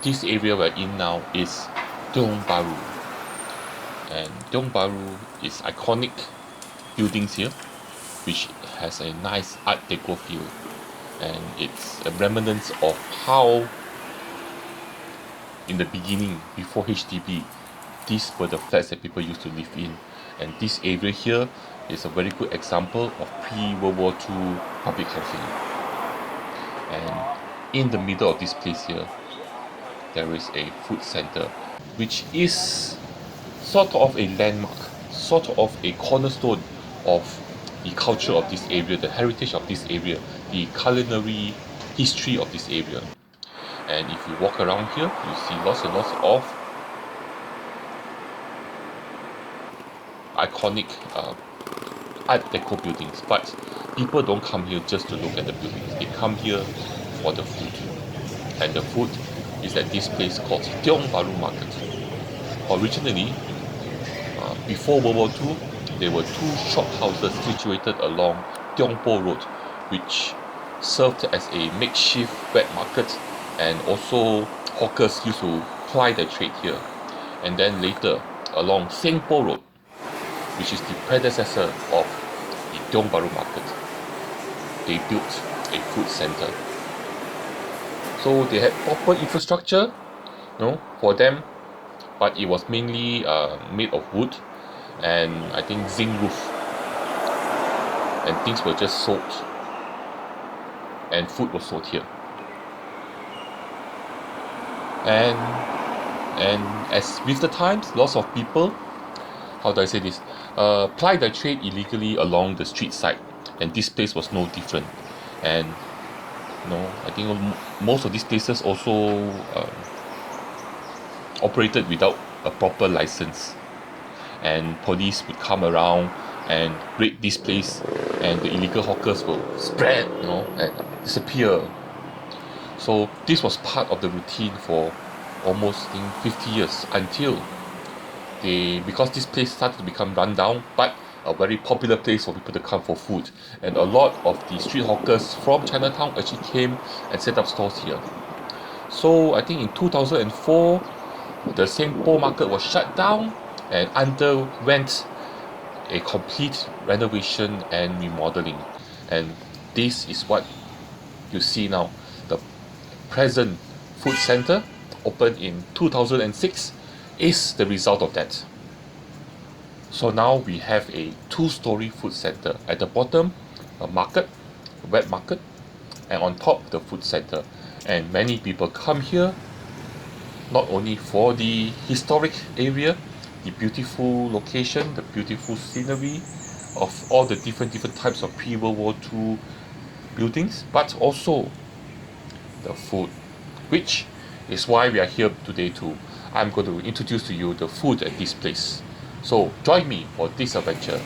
this area we're in now is Tiong Bahru, and Tiong Bahru is iconic buildings here, which has a nice Art Deco feel, and it's a remnants of how in the beginning, before HDB, these were the flats that people used to live in. And this area here is a very good example of pre-World War II public housing. And in the middle of this place here, there is a food center, which is sort of a landmark, sort of a cornerstone of the culture of this area, the heritage of this area, the culinary history of this area. And if you walk around here, you see lots and lots of iconic Art Deco buildings. But people don't come here just to look at the buildings. They come here for the food. And the food is at this place called Tiong Bahru Market. Originally, before World War II, there were two shophouses situated along Tiong Bahru Road, which served as a makeshift wet market, and also hawkers used to ply their trade here. And then later, along Seng Po Road, which is the predecessor of the Tiong Bahru Market, they built a food center. So they had proper infrastructure, for them, but it was mainly made of wood and I think zinc roof, and things were just sold, and food was sold here. And as with the times, lots of people, how do I say this, ply their trade illegally along the street side, and this place was no different. And I think most of these places also operated without a proper license, and police would come around and raid this place, and the illegal hawkers will spread, and disappear. So this was part of the routine for almost, I think, 50 years, until because this place started to become run down, but a very popular place for people to come for food. And a lot of the street hawkers from Chinatown actually came and set up stores here. So I think in 2004, the Seng Po market was shut down and underwent a complete renovation and remodeling. And this is what you see now. The present food center, opened in 2006, is the result of that. So now we have a two-story food center. At the bottom, a market, a wet market, and on top, the food center. And many people come here not only for the historic area, the beautiful location, the beautiful scenery of all the different types of pre-World War II buildings, but also the food, which is why we are here today too. I'm going to introduce to you the food at this place. So join me for this adventure,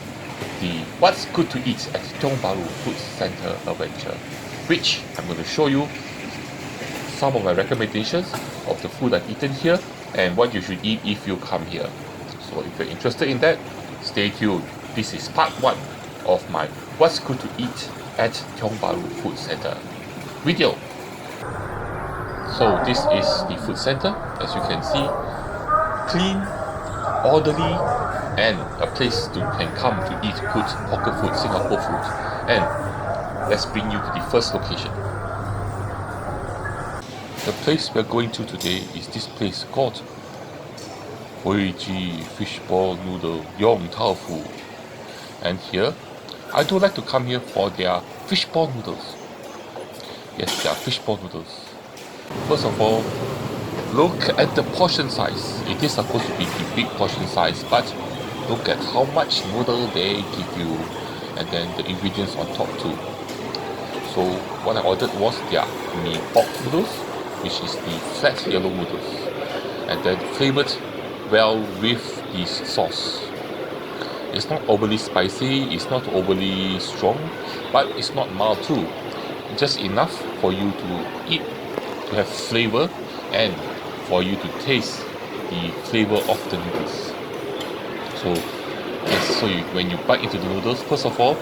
the What's Good to Eat at Tiong Bahru Food Center adventure, which I'm going to show you some of my recommendations of the food I've eaten here and what you should eat if you come here. So if you're interested in that, stay tuned. This is part 1 of my What's Good to Eat at Tiong Bahru Food Center video. So this is the food center, as you can see, clean, orderly, and a place to can come to eat good hawker food, Singapore food. And let's bring you to the first location. The place we're going to today is this place called Fishball noodle Yong Tau Fu. And here, I do like to come here for their fishball noodles. Yes, they are fishball noodles. First of all, look at the portion size. It is supposed to be the big portion size, but look at how much noodle they give you, and then the ingredients on top too. So what I ordered was their mee pork noodles, which is the flat yellow noodles, and then flavored well with this sauce. It's not overly spicy, it's not overly strong, but it's not mild too. Just enough for you to eat, to have flavor, and for you to taste the flavor of the noodles. So yes, when you bite into the noodles, first of all,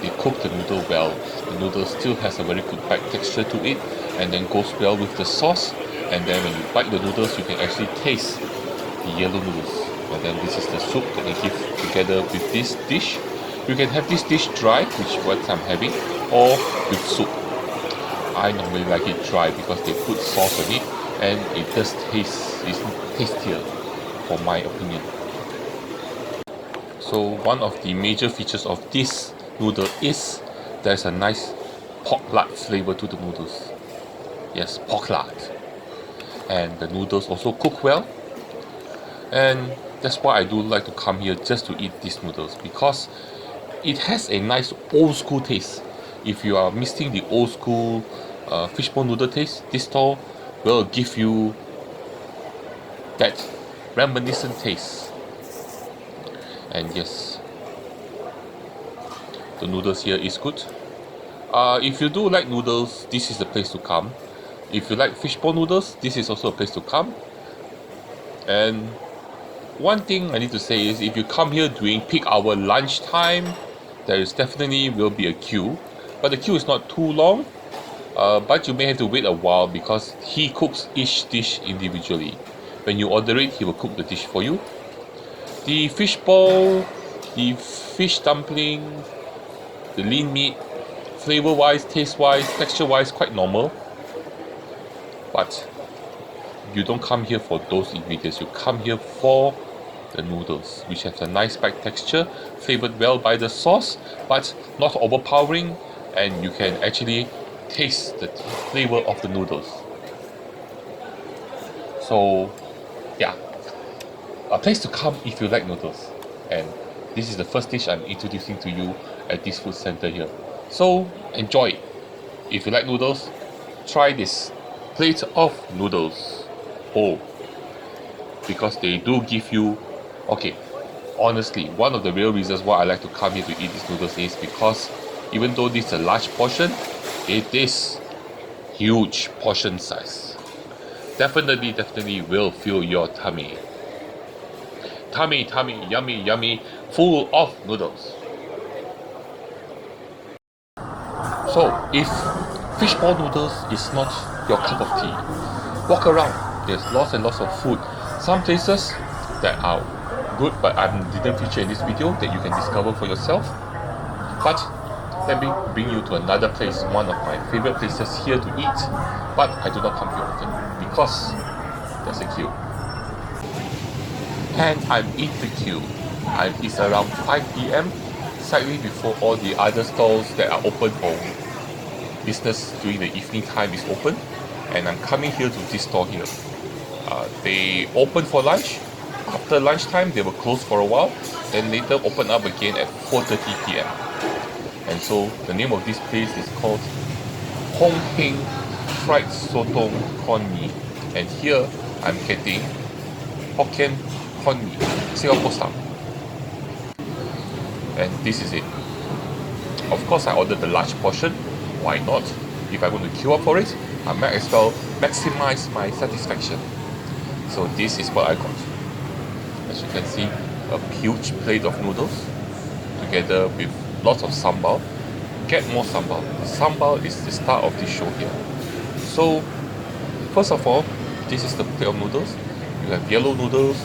they cook the noodle well. The noodle still has a very good bite texture to it, and then goes well with the sauce, And then when you bite the noodles, you can actually taste the yellow noodles. And then this is the soup that they give together with this dish. You can have this dish dry, which what I'm having, or with soup. I normally like it dry because they put sauce on it, and it does taste, it's tastier, for my opinion. So one of the major features of this noodle is there's a nice pork lard flavor to the noodles. Yes, pork lard. And the noodles also cook well. And that's why I do like to come here just to eat these noodles, because it has a nice old school taste. If you are missing the old school fishball noodle taste, this stall will give you that reminiscent taste. And yes, the noodles here is good. If you do like noodles, this is the place to come. If you like fishball noodles, this is also a place to come. And one thing I need to say is, if you come here during peak hour lunchtime, there is definitely will be a queue, but the queue is not too long. But you may have to wait a while because he cooks each dish individually. When you order it, he will cook the dish for you. The fishball, the fish dumpling, the lean meat, flavor-wise, taste-wise, texture-wise, quite normal. But you don't come here for those ingredients. You come here for the noodles, which have a nice bite texture, flavored well by the sauce, but not overpowering, and you can actually taste the flavor of the noodles. So yeah, a place to come if you like noodles. And this is the first dish I'm introducing to you at this food center here. So enjoy. If you like noodles, try this plate of noodles. Oh, because they do give you, okay, honestly, one of the real reasons why I like to come here to eat these noodles is because even though this is a large portion, it is huge portion size. Definitely will fill your tummy. Tummy, yummy, full of noodles. So if fishball noodles is not your cup of tea, walk around. There's lots and lots of food. Some places that are good, but I didn't feature in this video, that you can discover for yourself. But let me bring you to another place, one of my favorite places here to eat, but I do not come here often because there's a queue. And I'm in the queue. It's around 5 p.m, slightly before all the other stalls that are open for business during the evening time is open, and I'm coming here to this store here. They open for lunch. After lunchtime, they will close for a while, then later open up again at 4:30 p.m. And so the name of this place is called Hong Heng Fried Sotong Prawn Mee. And here I'm getting Hokkien prawn mee, Singapore style. And this is it. Of course, I ordered the large portion. Why not? If I want to queue up for it, I might as well maximize my satisfaction. So this is what I got. As you can see, a huge plate of noodles together with lots of sambal. Get more sambal. The sambal is the star of this show here. So first of all, this is the plate of noodles. You have yellow noodles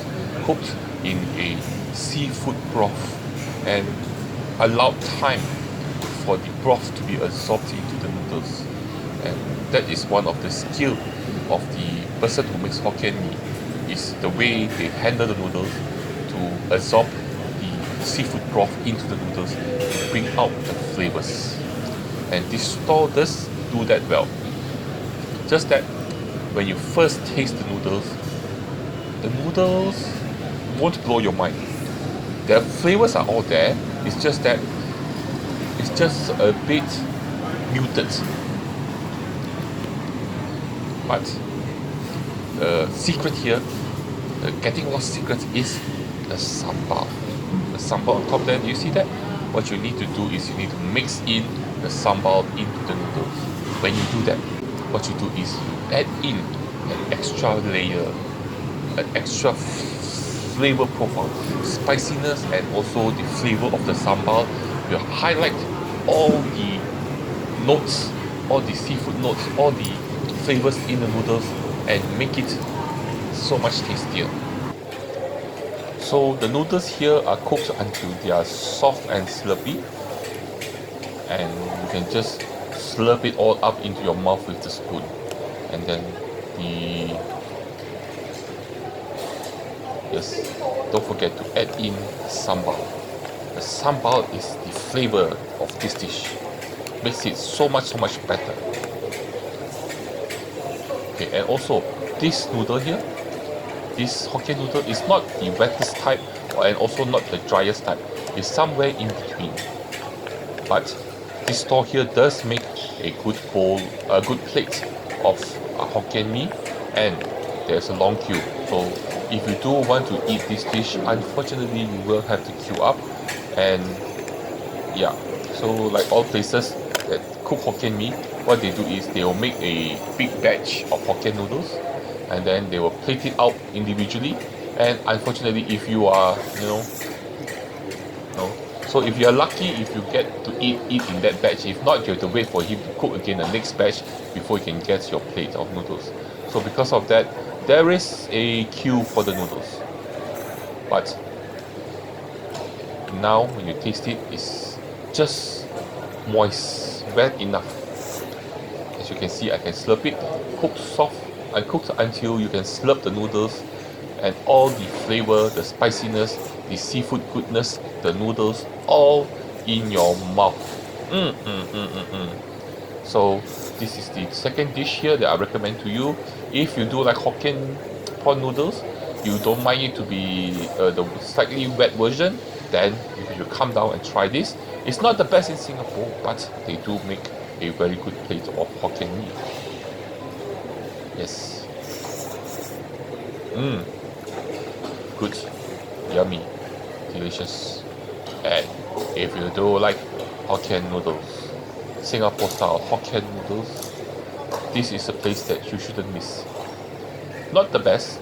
cooked in a seafood broth and allowed time for the broth to be absorbed into the noodles. And that is one of the skill of the person who makes Hokkien mee, is the way they handle the noodles to absorb the seafood broth into the noodles to bring out the flavors. And this store does do that well. Just that when you first taste the noodles won't blow your mind. The flavors are all there, it's just that it's just a bit muted. But the secret here, the getting lost secret, is the sambal. The sambal on top there, do you see that? What you need to do is you need to mix in the sambal into the noodles. When you do that, what you do is you add in an extra layer, an extra flavor profile, spiciness, and also the flavor of the sambal. You highlight all the notes, all the seafood notes, all the flavors in the noodles and make it so much tastier. So the noodles here are cooked until they are soft and slurpy, and you can just slurp it all up into your mouth with the spoon. And then the yes, don't forget to add in sambal. The sambal is the flavor of this dish, makes it so much better. Okay, and also this noodle here, this Hokkien noodle is not the wettest type and also not the driest type. It's somewhere in between. But this store here does make a good bowl, a good plate of Hokkien mee, and there's a long queue. So if you do want to eat this dish, unfortunately you will have to queue up. And yeah, so like all places that cook Hokkien mee, what they do is they will make a big batch of Hokkien noodles, and then they will plate it out individually. And unfortunately, if you are, so if you are lucky, if you get to eat in that batch. If not, you have to wait for him to cook again the next batch before you can get your plate of noodles. So because of that, there is a queue for the noodles. But now when you taste it, it's just moist, wet enough. As you can see, I can slurp it, cooked soft, and cooked until you can slurp the noodles, and all the flavor, the spiciness, the seafood goodness, the noodles, all in your mouth. So this is the second dish here that I recommend to you. If you do like Hokkien prawn noodles, you don't mind it to be the slightly wet version, then you should come down and try this. It's not the best in Singapore, but they do make a very good plate of Hokkien mee. Yes. Good, yummy, delicious. And if you do like Hokkien noodles, Singapore style Hokkien noodles, this is a place that you shouldn't miss. Not the best.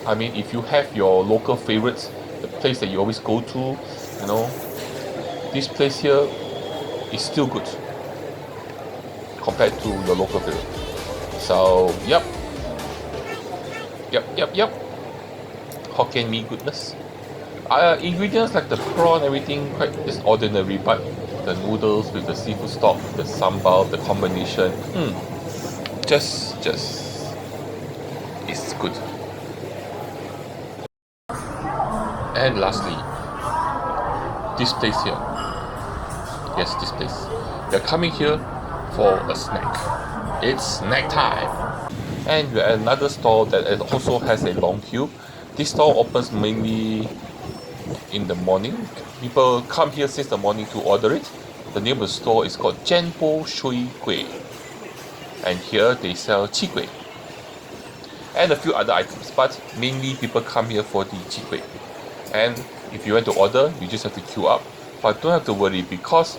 I mean, if you have your local favorites, the place that you always go to, this place here is still good compared to your local favorite. So, yep. Hokkien mee goodness. Ingredients like the prawn, everything quite just ordinary, but the noodles with the seafood stock, the sambal, the combination, just it's good. And lastly, this place here. Yes, this place. You're coming here for a snack. It's snack time. And we're at another store that also has a long queue. This store opens mainly in the morning. People come here since the morning to order it. The name of the store is called Jianpo Shui Kueh. And here they sell chi kueh and a few other items, but mainly people come here for the chi kueh. And if you want to order, you just have to queue up. But don't have to worry because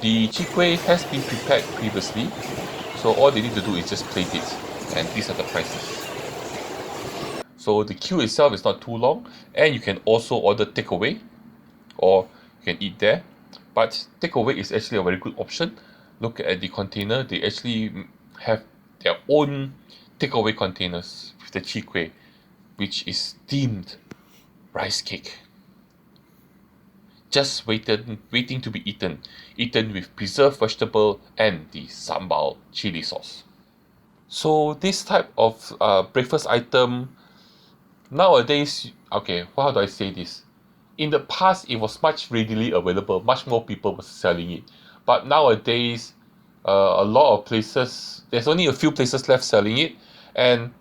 the chi kueh has been prepared previously. So all they need to do is just plate it. And these are the prices. So the queue itself is not too long, and you can also order takeaway, or you can eat there. But takeaway is actually a very good option. Look at the container; they actually have their own takeaway containers with the chi kueh, which is steamed rice cake, just waiting to be eaten with preserved vegetable and the sambal chili sauce. So this type of breakfast item nowadays, okay, how do I say this? In the past, it was much readily available, much more people were selling it. But nowadays, a lot of places, there's only a few places left selling it, and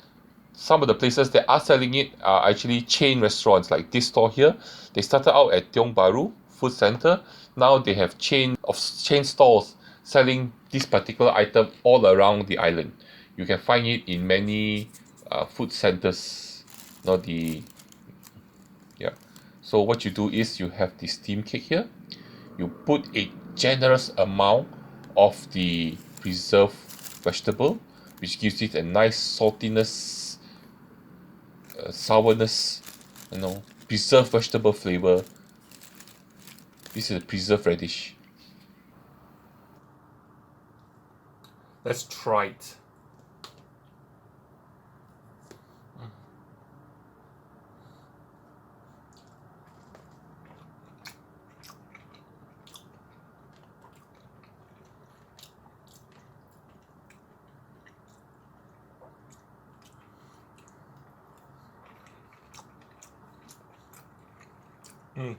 some of the places that are selling it are actually chain restaurants like this store here. They started out at Tiong Bahru Food Center. Now they have chain stores selling this particular item all around the island. You can find it in many food centers. Not the yeah. So what you do is you have the steam cake here. You put a generous amount of the preserved vegetable, which gives it a nice saltiness, sourness, preserved vegetable flavor. This is a preserved radish. Let's try it. The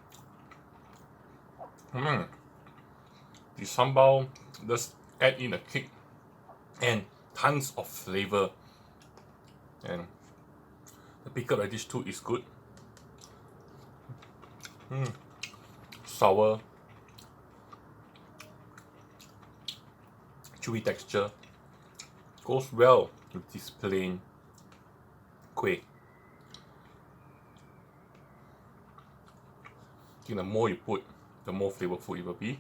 sambal does add in a kick and tons of flavor, and the pickled radish too is good. Sour, chewy texture goes well with this plain kueh. I think the more you put, the more flavorful it will be,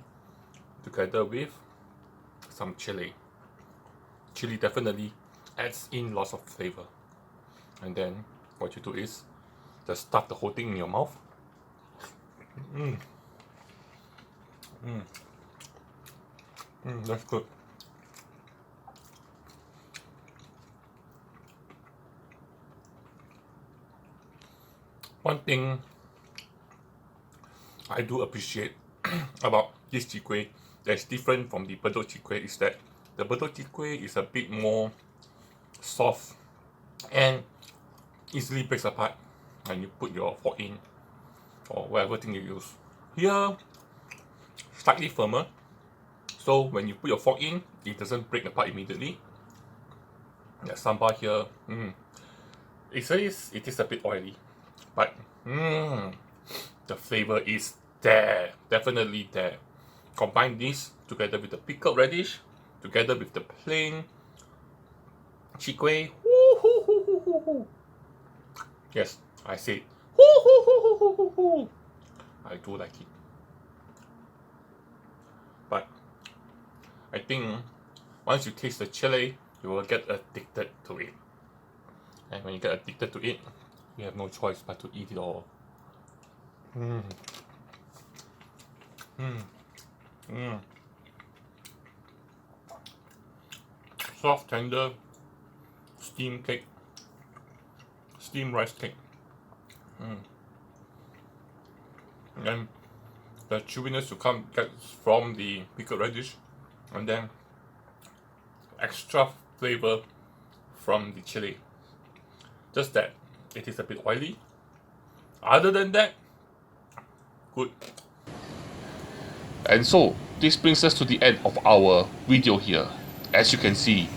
together with some chili. Chili definitely adds in lots of flavor. And then what you do is just stuff the whole thing in your mouth. That's good. One thing I do appreciate about this chwee kueh that's different from the Bedok chwee kueh is that the Bedok chwee kueh is a bit more soft and easily breaks apart when you put your fork in or whatever thing you use. Here, slightly firmer, so when you put your fork in, it doesn't break apart immediately. The sambal here, it is a bit oily, but the flavor is there, definitely there. Combine this together with the pickled radish, together with the plain chwee kueh. Yes, I said I do like it. But I think once you taste the chili, you will get addicted to it. And when you get addicted to it, you have no choice but to eat it all. Soft, tender, steamed cake, steamed rice cake. And the chewiness gets from the pickled radish, and then extra flavor from the chili. Just that it is a bit oily. Other than that, good. And so, this brings us to the end of our video here. As you can see,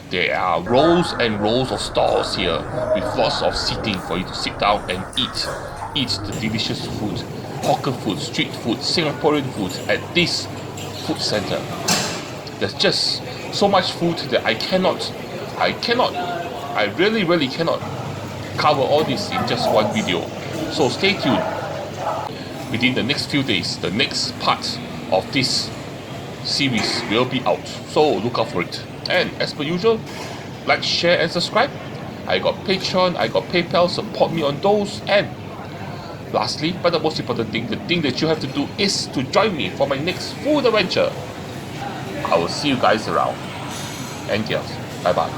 there are rows and rows of stalls here with lots of seating for you to sit down and eat the delicious food, hawker food, street food, Singaporean food at this food center. There's just so much food that I really cannot cover all this in just one video. So stay tuned. Within the next few days, the next part of this series will be out, so look out for it. And as per usual, like, share and subscribe. I got Patreon, I got PayPal, support me on those. And lastly, but the most important thing, the thing that you have to do is to join me for my next food adventure. I will see you guys around. And yes, bye bye.